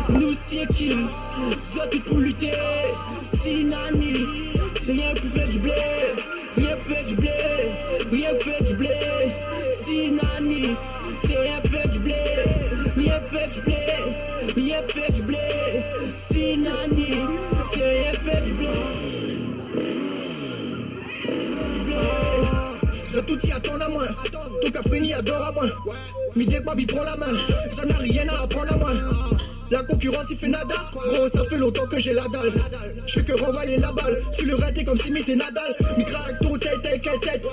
Nous c'est Kim, c'est tout pour lutter. Si Nani, c'est rien pour faire du blé. Rien pour faire du blé, rien pour faire du blé. Si Nani, c'est rien pour faire du blé. Rien pour faire du blé, rien pour faire du blé. Si Nani, c'est rien pour faire du blé. C'est tout y attend à moi. Ton cafrini adore à moi. Midi Babi prend la main. Ça n'a rien à apprendre à moi. La concurrence il fait nada. Gros ça fait longtemps que j'ai la dalle. Je fais que renvoyer la balle. Sur le raté comme si m'était Nadal. Mi craque ton tête.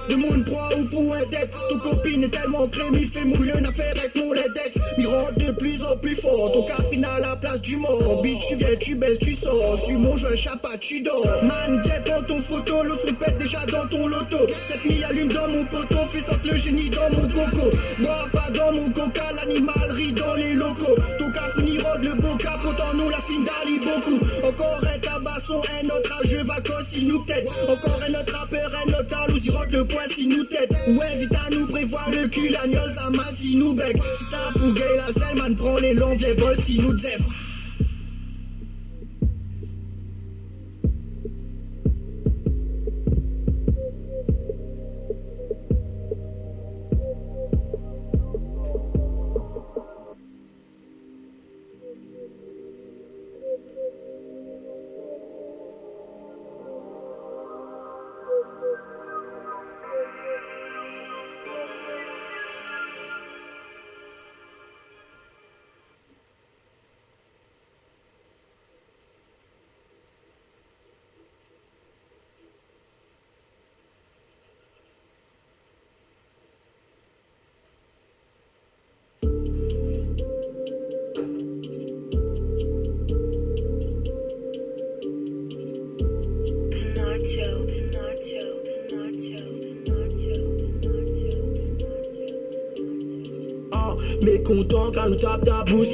De mon proie ou pour un tête. Ton copine est tellement crème. Il fait mouiller une affaire avec mon latex. Mi rentre de plus en plus fort. Ton cafrini à la place du mort. Bitch tu viens, tu baisses, tu sors. Sur mon jeu chapat, tu dors. Man viens prends ton photo. L'autre se pète déjà dans ton loto. Cette mi allume dans mon poteau. Fais sortir le génie dans mon coco. Bois pas dans mon coca. L'animal rit dans les locaux. Ton cafrini rôde le boca. Pourtant nous la fine d'aller beaucoup. Encore un tabasson, un autre rageux vacances si nous tête. Encore un autre rappeur, un autre alouz, il rentre le point si nous tête. Ouais vite à nous prévoir le cul, la gnose à masse si nous bec. Si t'as pour gay la selle, man prend les longs, viens vol si nous zef. Mécontent car nous tape ta bouche.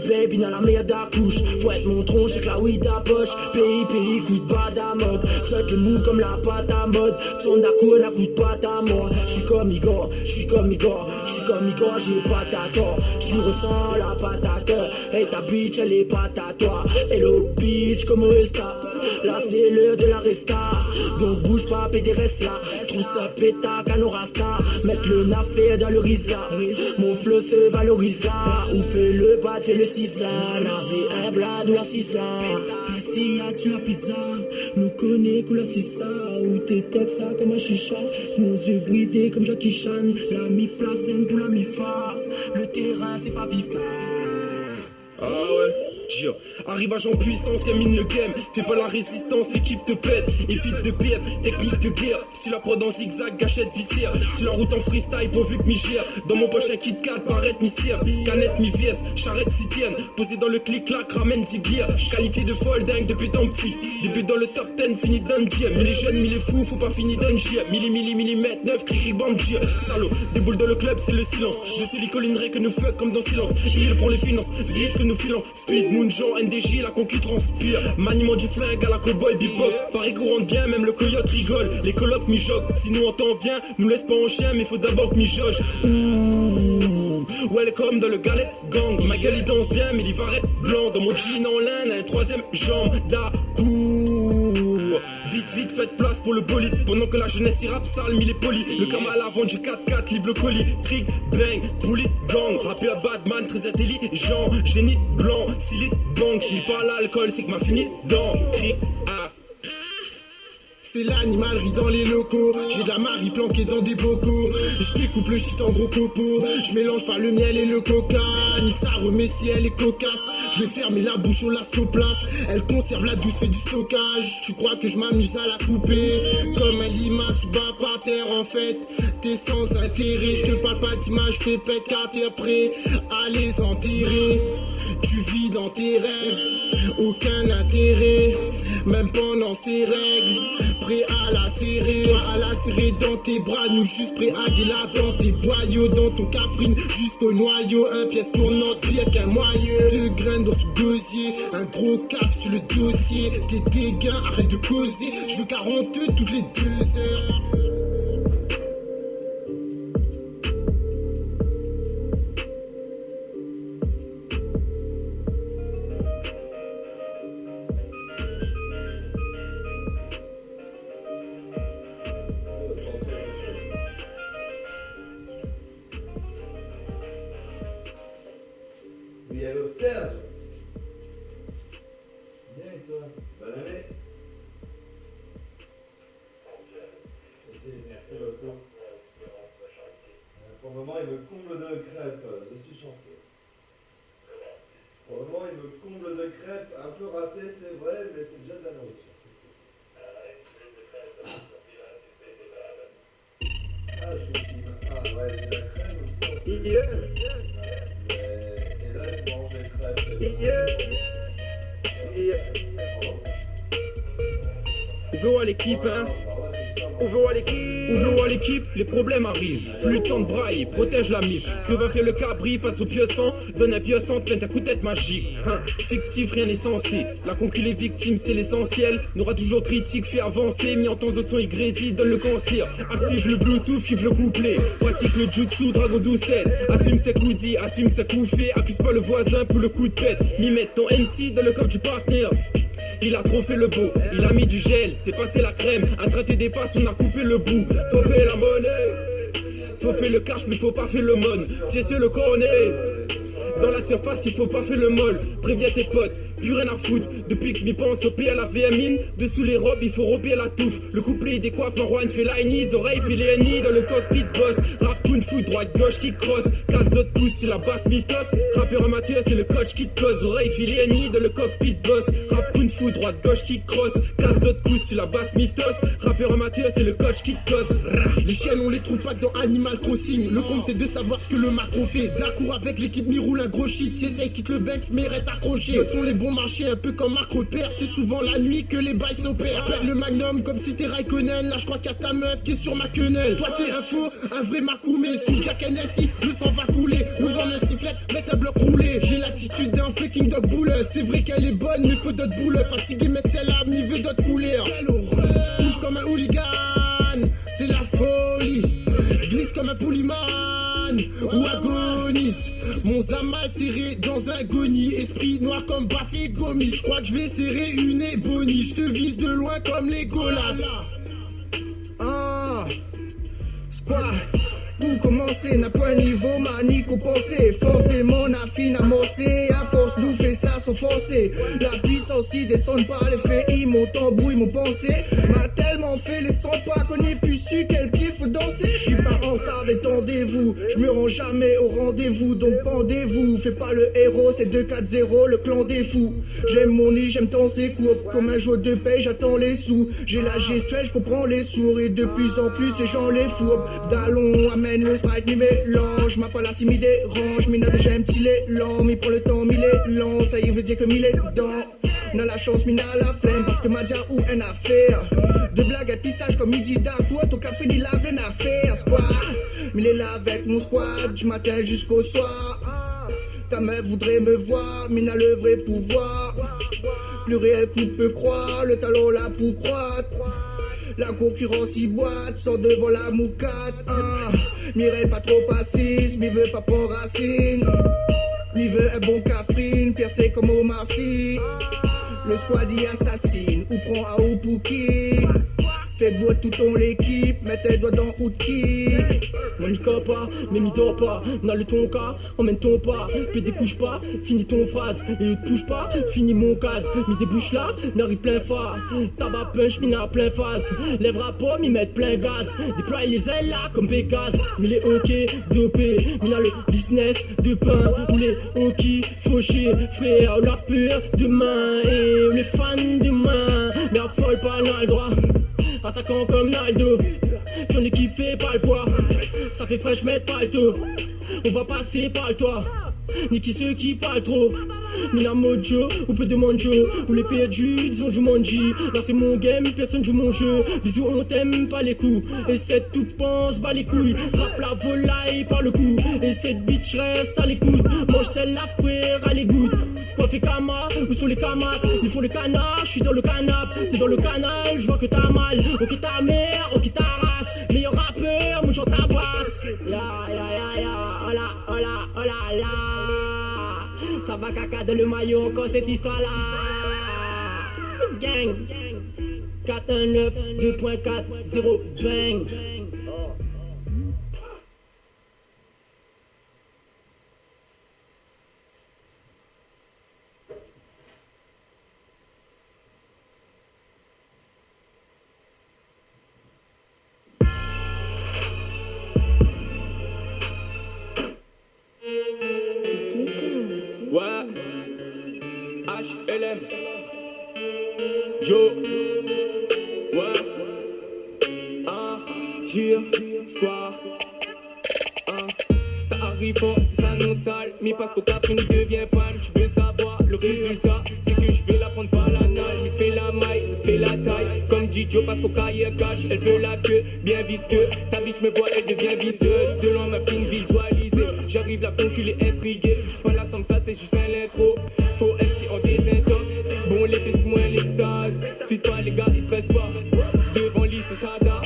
Baby dans la merde d'accouche. Fouette mon tronc, j'ai que la weed à poche. Pays, coup de bas d'amode. Saute le mou comme la pâte à mode. Son d'acou, n'a coup de pâte à mort. J'suis comme Igor, j'ai pas ta tort. Tu ressens la patate. Hey ta bitch, elle est pas à toi. Hello bitch, comment est-ce là c'est l'heure de la resta. Donc bouge pas, pédé reste là. Tout ça péta, canorasta. Mettre le nafé dans le risa. Mon flow se valorise là. Ou fait le bat, fait le 6 là. Navé un blad ou la 6 là. Ici y'a tu la pizza. Nous connaît que la 6 ça. Ou t'es tête ça comme un chicha. Nos yeux bridés comme Jackie Chan. La mi-placente pour la mi-fa. Le terrain c'est pas vif. Ah ouais. Arrivage en puissance, termine le game. Fais pas la résistance, l'équipe te pète. Évite de perdre, technique de guerre. Si la prod en zigzag, gâchette viscère. Si la route en freestyle, pourvu que m'y gère. Dans mon poche un Kit Kat, barrette mi-sert. Canette mi-viesse, charrette citienne. Posé dans le clic-clac, ramène 10 bières. Qualifié de folle dingue depuis tant petit. Début dans le top 10, fini d'un diem. Mille jeunes, mille fous, faut pas finir d'un giem. Millimètre, 9, cri bande gire. Salaud, des boules dans le club, c'est le silence. Je sais les collinerais que nous fuck comme dans silence. Il pour les finances, vite que nous filons. Speed, Moonjon, NDJ, la concu transpire. Maniement du flingue à la cowboy bebop. Paris qu'on rentre bien, même le coyote rigole. Les colocs mijotent, si nous entend bien, nous laisse pas en chien, mais faut d'abord que mijoge. Ouh, welcome dans le galette gang. Ma gueule il danse bien, mais il va être blanc. Dans mon jean en laine, un troisième jambe d'Acour. Vite, faites place pour le bolide. Pendant que la jeunesse y rappe sale, mille est poli. Le cam à l'avant du 4x4, libre le colis. Trick, bang, bullet, gang. Rappé à Batman, très intelligent. Génie blanc, silite, bang. Si pas l'alcool, c'est que m'a fini dans trick, ah. C'est l'animalerie dans les locaux. J'ai de la marie planquée dans des bocaux. Je découpe le shit en gros copeaux. Je mélange pas le miel et le coca. Nique ça remet si elle est cocasse. Je vais fermer la bouche au lastoplace. Elle conserve la douce, fait du stockage. Tu crois que je m'amuse à la couper comme un limace ou bas par terre en fait. T'es sans intérêt. Je te parle pas d'image, fais pète car t'es prêt à les enterrer. Tu vis dans tes rêves, aucun intérêt. Même pendant ces règles, prêt à la serrer. Toi à la serrer dans tes bras, nous juste prêt à délater dans tes boyaux. Dans ton cafrine jusqu'au noyau. Un pièce tournante, pire qu'un moyeu. Deux graines dans ce gosier, un gros caf sur le dossier. T'es dégain, arrête de causer. Je veux 42 toutes les 2 heures. Oui, allô, Serge. Bien et toi? Bonne année. Ok, merci beaucoup. Pour le moment, il me comble de crêpes. Je suis chanceux. Pour le moment, il me comble de crêpes. Un peu raté, c'est vrai, mais c'est déjà de la nourriture. Ah, je suis aussi. Ah, ouais, j'ai la crème aussi. En plus. Yeah, Et là, je mange des crêpes. yeah, yeah. On veut voir l'équipe, hein. On veut voir l'équipe. On veut voir l'équipe, les problèmes arrivent. Plus le temps de braille, protège la mif. Que va faire le cabri face au piossant? Donne un piossant, plein ta coup de tête magique. Hein. Fictif, rien n'est censé. La concu, les victimes, c'est l'essentiel. N'aura toujours critique, fait avancer. Mis en temps autre son, il grésille, donne le cancer. Active le Bluetooth, chiffre le couplet. Pratique le jutsu, dragon 12 têtes. Assume ses coups dits, assume ses coups faits. Accuse pas le voisin pour le coup de pète. Mi mettre ton MC dans le coffre du partenaire. Il a trop fait le beau, il a mis du gel, c'est passé la crème. Un traité des passes, on a coupé le bout. Faut faire la monnaie, faut faire le cash, mais faut pas faire le mon. Tiens, le connaît. Dans la surface, il faut pas faire le molle. Préviens tes potes, plus rien à foutre. Depuis que m'y pense au P à la VMine. Dessous les robes, il faut rober la touffe. Le couplet il décoiffe, Marwan fait l'Aïnis. Oreille fait les NI dans le cockpit boss. Rap kung fu, droite gauche qui crosse. Casotte pousse sur la basse mythos. Rappeur amateur, c'est le coach qui te cause. Oreille fait les NI dans le cockpit boss. Rap kung fu, droite gauche qui crosse. Casotte pousse sur la basse mythos. Rappeur amateur, c'est le coach qui te cause. Les chiennes on les trouve pas dans Animal Crossing. Le compte c'est de savoir ce que le macro fait. D'accord avec l'équipe mi roule un gros shit. Essaye quitte le Banks mais reste accroché. Ce sont les bons marchés un peu comme Marc Repère. C'est souvent la nuit que les bails s'opèrent. Perds le magnum comme si t'es Raikkonen. Là je crois qu'il y a ta meuf qui est sur ma quenelle. Toi t'es un faux, un vrai Makoumé. Sous Jack Hennessy, le sang va couler. Nous vend un sifflet, mets un bloc roulé. J'ai l'attitude d'un fucking dog boule. C'est vrai qu'elle est bonne mais faut d'autres boules. Fatigué mettre ses larmes, il veut d'autres couleurs. Quelle horreur. Ouvre comme un hooligan, c'est la folie. Glisse comme un pouliman ou agonise. Mon zamal serré dans un goni. Esprit noir comme Bafé Gomis. Je crois que je vais serrer une ébonie. Je te vise de loin comme les Golas. Ah, squat. Pour commencer, n'a pas un niveau manique ou pensée. Forcément, n'a fin amorcé. À force, nous fait ça sans forcer. La puissance y descend par les faits. Ils m'ont embrouillé mon pensée. M'a tellement fait les 100 pas qu'on ait plus su quel pied faut danser. Je suis pas en retard, détendez-vous. Je me rends jamais au rendez-vous, donc pendez-vous. Fais pas le héros, c'est 2-4-0, le clan des fous. J'aime mon nid, j'aime tant ses courbes. Comme un joueur de paix, j'attends les sous. J'ai la gestuelle, je comprends les sourds. Et de plus en plus, les gens les fourbent. Dallon, amène le sprite, mi mélange. Ma pas si mi dérange. Mina déjà un petit lent. Mi prend le temps, mi lent. Ça y veut dire que mi est dedans. N'a la chance, mina la flemme. Parce que Madia ou une affaire. De blagues à pistache comme midi d'Aqua. Ton café ni la pleine affaire. Squad, mais est là avec mon squad. Du matin jusqu'au soir. Ta meuf voudrait me voir. Mina le vrai pouvoir. Plus réel qu'on peut croire. Le talent là pour croître. La concurrence y boite, sort devant la moucate, hein. Mireille pas trop passiste, mais veut pas prendre racine. Lui veut un bon cafrine, percé comme Omar Sy. Le squad y assassine, ou prend à ou pour qui. Fais boire tout ton l'équipe, mets tes doigts dans Outki. On n'y croit pas, mais m'y dort pas. N'a le ton cas, emmène ton pas. Puis découche pas, finis ton phrase. Et ne touche pas, finis mon case. M'y débouche là, n'arrive plein phare. Tabac punch, m'y n'a plein phase. Lèvres à peau, m'y mettre plein gaz. Déploie les ailes là comme Pégase. Mais les hockey dopés, m'y n'a le business de pain. Ou les hockey fauchés, frère, la peur de main. Et les fans de main, mais affole pas, n'a le droit. Attaquant comme Naldo, ton équipe fait pas le poids. Ça fait fraîche mettre pas le taux. On va passer par le toit. Ni qui ceux qui parlent trop. Ni la mojo, ou peu de manjo. Ou les perdus, ils ont joué manji. Là c'est mon game, personne joue mon jeu. Bisous, on t'aime pas les coups. Et cette toute pense, bat les couilles. Rappe la volaille par le cou. Et cette bitch reste à l'écoute. Mange celle-là, frère, à l'égout. Quoi fait Kama, où sont les Kamas? Ils font les canards, je suis dans le canap. T'es dans le canal, je vois que t'as mal. Ok ta mère, ok ta race. Meilleur rappeur, mon genre tabasse. Ya ya ya ya, oh là, oh là, oh là là. Ça va caca dans le maillot encore cette histoire là. Gang 419 2.4 0 bang. Ouais. HLM. Joe. Ouais. Square. Ça arrive fort, c'est ça non sale. Mi passe ton café, ne devient palme. Tu veux savoir le résultat? C'est que je vais la prendre par la nalle. Mi fait la maille, ça te fait la taille. Comme dit Joe, passe ton cahier cash. Elle veut la queue, bien visqueux. Ta bitch me voit, elle devient visseuse. De loin ma fine visualisée. J'arrive la conculer intriguée. Pas la somme, ça c'est juste un intro. Faut MC en désintox. Bon, les c'est moins l'extase. Speed pas les gars, ils se pressent pas. Devant l'île, c'est Sada.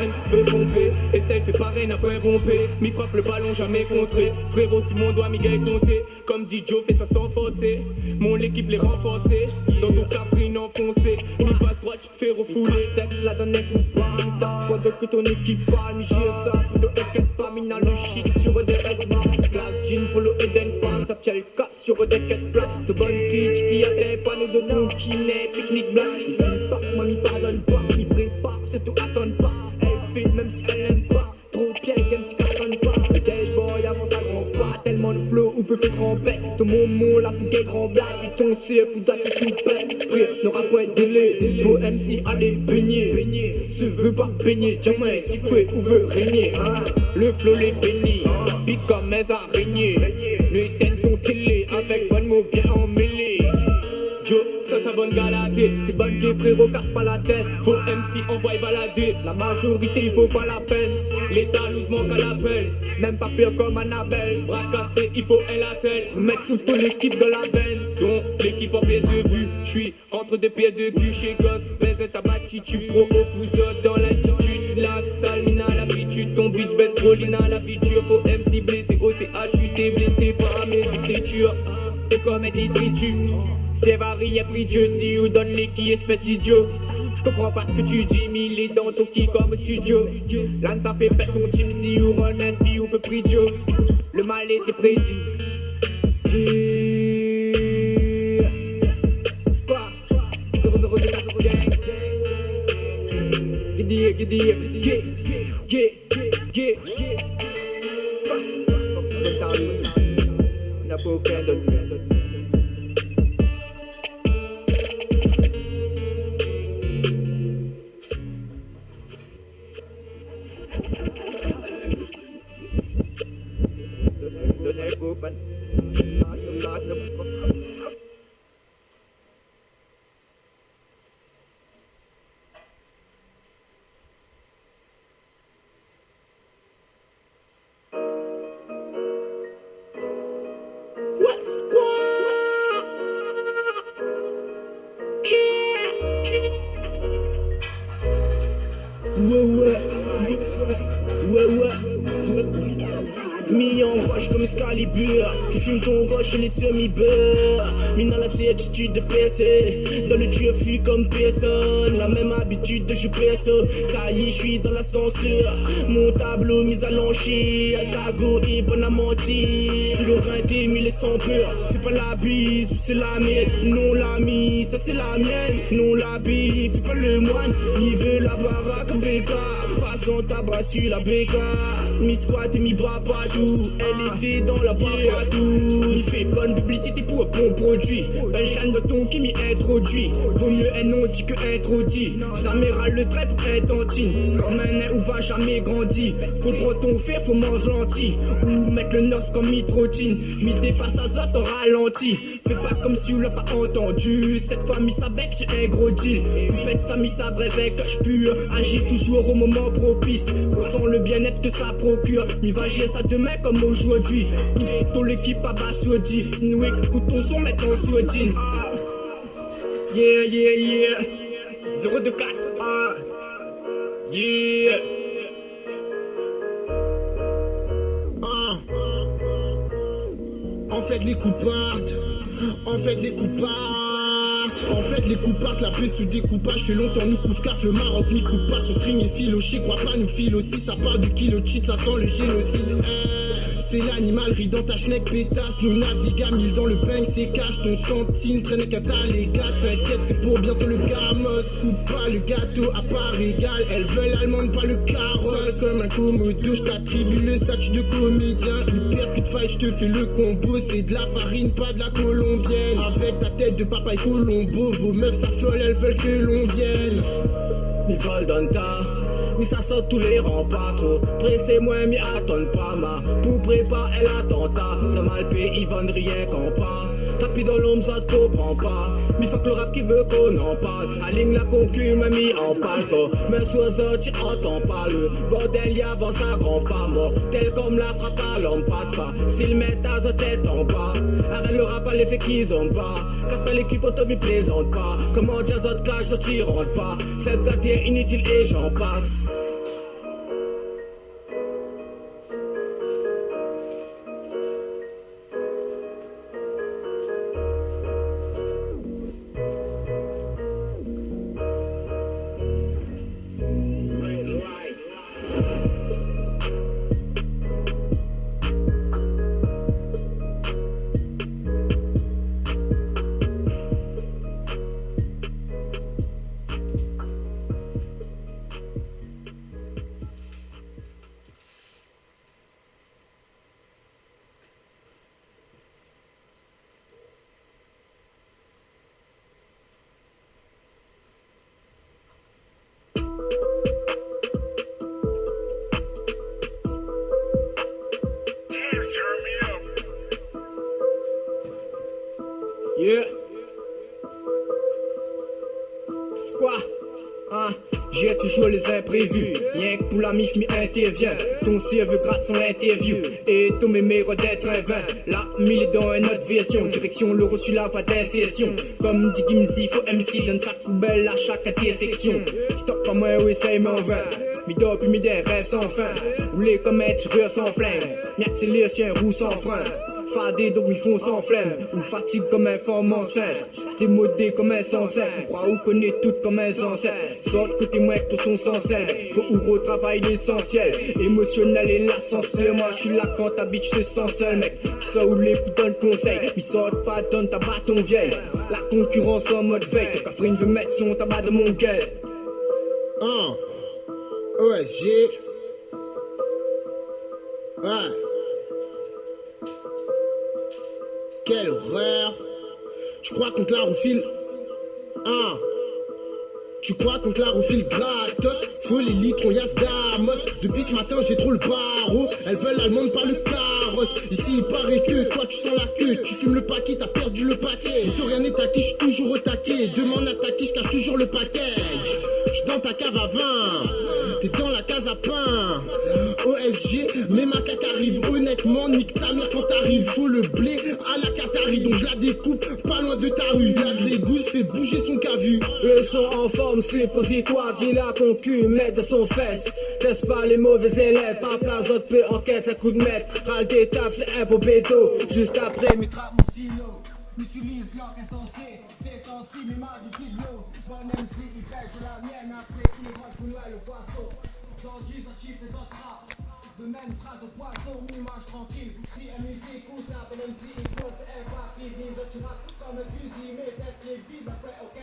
MC peut pomper, essaye, fait pareil, n'a pas rompé. Mi frappe le ballon, jamais contré. Frérot, si mon doigt, mi gars est compté. Comme dit Joe, fait ça sans forcer. Mon équipe les renforcer. Dans ton cafrine enfoncé. Mi passe droite, tu te fais refouler. Texte la donne un coup de barre. Pendant que ton équipe parle, mi gire ça. Plutôt inquiète pas, mi n'a le shit sur des vêtements. Classe, jean, polo, Eden, palm. Ça tient le casse sur des quêtes plates. De bonnes bitches qui a des panneaux de bon kiné. Pique-nique black. Il finit pas, moi mi pardonne pas. Mi prépare, c'est tout, attends pas. Même si elle aime pas, trop piège, même si cartonne pas. Le dead boy avance à grand pas, tellement de flow ou peut faire tremper. Ton moment, la bouquet grand blague, et ton ciel, pour dater tout fait. Frère, le rap est délai, faut MC aller baigner. Se veut pas baigner, jamais si quoi ou veut régner. Le flow les bénit, pique comme mes araignées. Le éteint ton télé, avec bonne mot bien emmêlé. Joe, ça bonne galatée. C'est bonne que frérot, casse pas la tête. Faut MC, envoie balader. La majorité, il faut pas la peine. L'état loose manque à l'appel. Même pas pire comme Annabelle. Bras cassé, il faut un appel. Mettre toute ton équipe dans la veine. Donc, l'équipe en pied de vue. J'suis entre deux pieds de cul chez Gosse. Baise ta battitude, pro au pouce dans l'attitude. La sale, mina l'habitude. Ton bitch baisse trop, lina l'habitude. Faut MC blessé, OCH, t'es blessé par mes écritures. T'es comme un détritus. C'est varié, pris Dieu, si ou donne les qui espèce d'idiot. J'comprends pas ce que tu dis, mais il est dans ton qui comme studio. L'âne ça fait pète ton team, si ou run SB ou peu pris Joe. Le mal était prédit. Quoi? 0-0 gang. Giddy, skate. N'a pas aucun d'autre. Mis en roche comme Excalibur. Tu fumes ton roche et les semi-beurre. Mina la attitude de PC. Dans le tuyau fuit comme personne. La même habitude de jouer perso. Ça y est, j'suis dans la censure. Mon tableau mis à l'encher. Tago et bon à mentir. Sous le rein t'es mis les sans peur. C'est pas la bise, c'est la mienne. Non l'ami, ça c'est la mienne. Non la bise, fais pas le moine. Il veut la baraque béca. Passant ta bras sur la béca. Mi squat et mi bras partout. Elle était dans la barre partout. Il fait bonne publicité pour un bon produit. Punchline de ton qui m'y introduit. Vaut mieux un non dit que introduit. Jamais râle le trait pour être tantine. Comme un nain où va jamais grandir. Faut prendre ton fer, faut manger lentilles. Ou mettre le nord comme mitrotine. Mi dépasse à zot en ralenti. Fais pas comme si vous l'a pas entendu. Cette fois mi sa bec c'est un gros deal. Vous faites ça mi sa vraie cache pure. Agis toujours au moment propice. On sent le bien-être que ça procure. Mi va gérer ça demain comme aujourd'hui. Ton l'équipe à Bassoudi. Nous écoute ton son maintenant sous jean. Yeah 024 yeah. En fait les coups partent. En fait les coups partent, la paix sous découpage. Fait longtemps nous couvre caf, le Maroc n'y coupe pas. Son string est filoché, crois pas nous file aussi. Ça part du kilo cheat, ça sent le génocide. c'est l'animalerie dans ta schneck pétasse. Nous navigue à 1000 dans le bang, c'est cash. Ton cantine traîne qu'à ta les gars. T'inquiète, c'est pour bientôt le gamos. Coupe pas le gâteau à part égal. Elles veulent allemande, pas le carrosse. Comme un commodo, j't'attribue le statut de comédien. Hyper plus de faille, j'te fais le combo. C'est de la farine, pas de la colombienne. Avec ta tête de papa et Colombo. Vos meufs s'affolent, elles veulent que l'on vienne. Mi vol dans ta, mi ça saute tous les remparts trop. Pressez moi, mi attendent pas ma. Pour préparer l'attentat, ça mal paye, ils vendent rien qu'on pas. Tapis dans l'ombre, ça te comprend pas. Mi fuck le rap qui veut qu'on en parle. Aligne la concu, m'a mis en palco. Mais soit ça, tu entends pas le bordel, y avance à grand pas mort. Tel comme la frappe à l'homme, pas de pas. S'ils mettent à sa tête en bas, arrête le rap à l'effet qu'ils ont pas. Casse pas l'équipe, auto m'y plaisante pas. Comment jazz autre clash, ça t'y rentre pas. Faible gâtier, inutile et j'en passe. Yeah. C'est quoi? Hein? J'ai toujours les imprévus. Rien que pour la mif m'y intervient. Ton veut gratte son interview. Et ton mémère d'être un vin. Là, mille est dans une autre version. Direction le reçu la voie d'insertion. Comme dit Gimzi, faut MC donne sa poubelle à chaque intersection. Stop pas moi ou essaye mon vin. Mi dope mi des rêves sans fin. Rouler comme être rire sans flingue. Mi accélère sur un roue sans frein. Fadé donc ils font sans flemme. Ou fatigue comme un femme enceinte. Démodé comme un sans-scène. Crois ou connaît tout comme un sans-scène. Sort côté moi que tout son sans scène. Faut ou retravaille l'essentiel. Émotionnel et l'ascenseur. Moi je suis là quand ta bitch se sent seule mec. Ça ou les putains de conseils. Ils sortent pas donne ta bâton vieille. La concurrence en mode veille. Ton Catherine veut mettre son tabac de mon gueule. OSG. Ouais. Quelle horreur. Tu crois qu'on te la refile? Tu crois qu'on te la refile gratos? Faut les litrons, y'a ce gamos. Depuis ce matin j'ai trop le barreau. Elles veulent allemande par le carrosse. Ici il paraît que toi tu sens la queue. Tu fumes le paquet, t'as perdu le paquet. Et toi rien n'est taqué, j'suis toujours au taquet. Demande à taquer, j'cache toujours le package. J'suis dans ta cave à vin. T'es dans la case à pain. OSG, mais ma caca arrive. Honnêtement, nique ta mère quand t'arrives. Faut le blé à la Qatari. Donc je la découpe pas loin de ta rue. La grégousse fait bouger son cavu. Le son en forme, suppositoire, dis la concu, met de son fesse. Teste pas les mauvais élèves, pas place autre peu encaisse un coup de maître. Râle des tafs, c'est un beau bédo. Juste après, mi trappe mon stylo. M'utilise l'or insensé, c'est temps-ci, mi marre du stylo. Bon MC, il pêche la mienne, après tous les mois de noël le poisson. J'en dis, j'en chiffre et j'en trappe. De même sera de poisson, mi marche tranquille. Si un musique ou ça, bon MC, il pose, c'est un parti, dis, tu rappes comme un fusil, mais tête les vides, après, ok.